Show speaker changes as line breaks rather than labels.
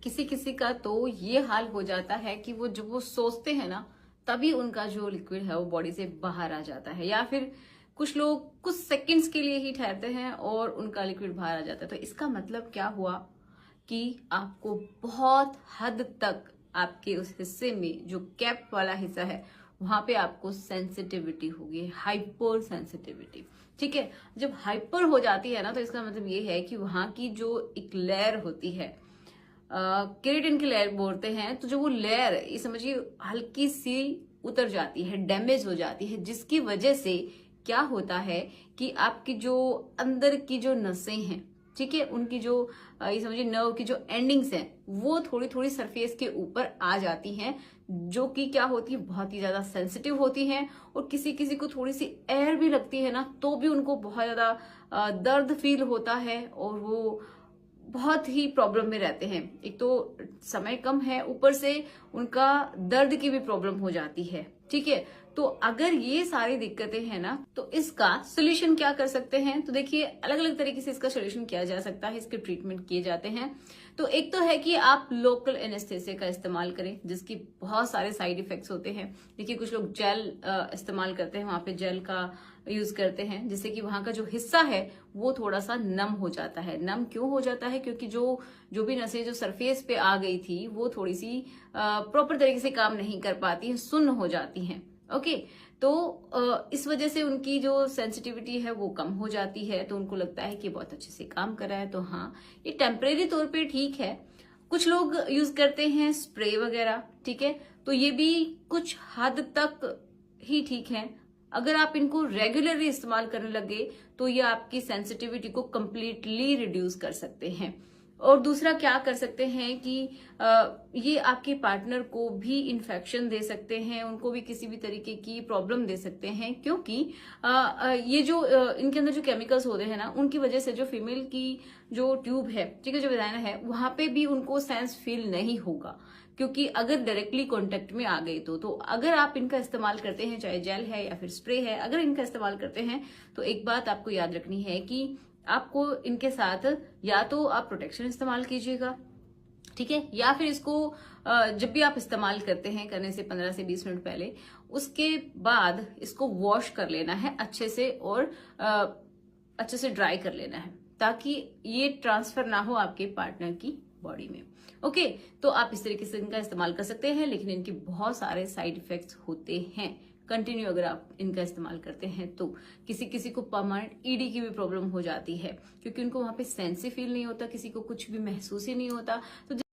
किसी किसी का तो ये हाल हो जाता है कि वो जब वो सोचते हैं ना, तभी उनका जो लिक्विड है वो बॉडी से बाहर आ जाता है, या फिर कुछ लोग कुछ सेकंड्स के लिए ही ठहरते हैं और उनका लिक्विड बाहर आ जाता है। तो इसका मतलब क्या हुआ कि आपको बहुत हद तक आपके उस हिस्से में जो कैप वाला हिस्सा है वहां पे आपको सेंसिटिविटी होगी, हाइपर सेंसिटिविटी। ठीक है, जब हाइपर हो जाती है ना, तो इसका मतलब ये है कि वहां की जो एक लेयर होती है, केराटिन की लेयर बोलते हैं, तो जो वो लेयर ये समझिए हल्की सी उतर जाती है, डैमेज हो जाती है, जिसकी वजह से क्या होता है कि आपकी जो अंदर की जो नसें हैं, ठीक है, उनकी जो ये समझिए नर्व की जो एंडिंग्स हैं वो थोड़ी थोड़ी सरफेस के ऊपर आ जाती हैं, जो कि क्या होती है, बहुत ही ज्यादा सेंसिटिव होती हैं। और किसी किसी को थोड़ी सी एयर भी लगती है ना, तो भी उनको बहुत ज्यादा दर्द फील होता है और वो बहुत ही प्रॉब्लम में रहते हैं। एक तो समय कम है, ऊपर से उनका दर्द की भी प्रॉब्लम हो जाती है। ठीक है, तो अगर ये सारी दिक्कतें हैं ना, तो इसका सोल्यूशन क्या कर सकते हैं? तो देखिए, अलग अलग तरीके से इसका सोल्यूशन किया जा सकता है, इसके ट्रीटमेंट किए जाते हैं। तो एक तो है कि आप लोकल एनेस्थेसिया का इस्तेमाल करें, जिसकी बहुत सारे साइड इफेक्ट्स होते हैं। देखिए, कुछ लोग जेल इस्तेमाल करते हैं, वहां पे जेल का यूज करते हैं, जिससे कि वहां का जो हिस्सा है वो थोड़ा सा नम हो जाता है। नम क्यों हो जाता है? क्योंकि जो जो भी नसें जो सरफेस पे आ गई थी वो थोड़ी सी प्रॉपर तरीके से काम नहीं कर पाती हैं, सुन्न हो जाती हैं। ओके, तो इस वजह से उनकी जो सेंसिटिविटी है वो कम हो जाती है, तो उनको लगता है कि बहुत अच्छे से काम कर रहा है। तो हाँ, ये टेम्परेरी तौर पे ठीक है। कुछ लोग यूज करते हैं स्प्रे वगैरह, ठीक है, तो ये भी कुछ हद तक ही ठीक है। अगर आप इनको रेगुलरली इस्तेमाल करने लगे तो ये आपकी सेंसिटिविटी को कंप्लीटली रिड्यूस कर सकते हैं। और दूसरा क्या कर सकते हैं कि ये आपके पार्टनर को भी इन्फेक्शन दे सकते हैं, उनको भी किसी भी तरीके की प्रॉब्लम दे सकते हैं, क्योंकि ये जो इनके अंदर जो केमिकल्स होते हैं ना, उनकी वजह से जो फीमेल की जो ट्यूब है, ठीक है, जो वेजाइना है, वहां पे भी उनको सेंस फील नहीं होगा, क्योंकि अगर डायरेक्टली कांटेक्ट में आ गई तो अगर आप इनका इस्तेमाल करते हैं, चाहे जेल है या फिर स्प्रे है, अगर इनका इस्तेमाल करते हैं तो एक बात आपको याद रखनी है कि आपको इनके साथ या तो आप प्रोटेक्शन इस्तेमाल कीजिएगा, ठीक है, या फिर इसको जब भी आप इस्तेमाल करते हैं, करने से 15 से 20 मिनट पहले, उसके बाद इसको वॉश कर लेना है अच्छे से और अच्छे से ड्राई कर लेना है, ताकि ये ट्रांसफर ना हो आपके पार्टनर की बॉडी में। ओके, तो आप इस तरीके से इनका इस्तेमाल कर सकते हैं, लेकिन इनके बहुत सारे साइड इफेक्ट्स होते हैं कंटिन्यू अगर आप इनका इस्तेमाल करते हैं तो। किसी किसी को परमानेंट ईडी की भी प्रॉब्लम हो जाती है, क्योंकि उनको वहां पे सेंस ही फील नहीं होता, किसी को कुछ भी महसूस ही नहीं होता। तो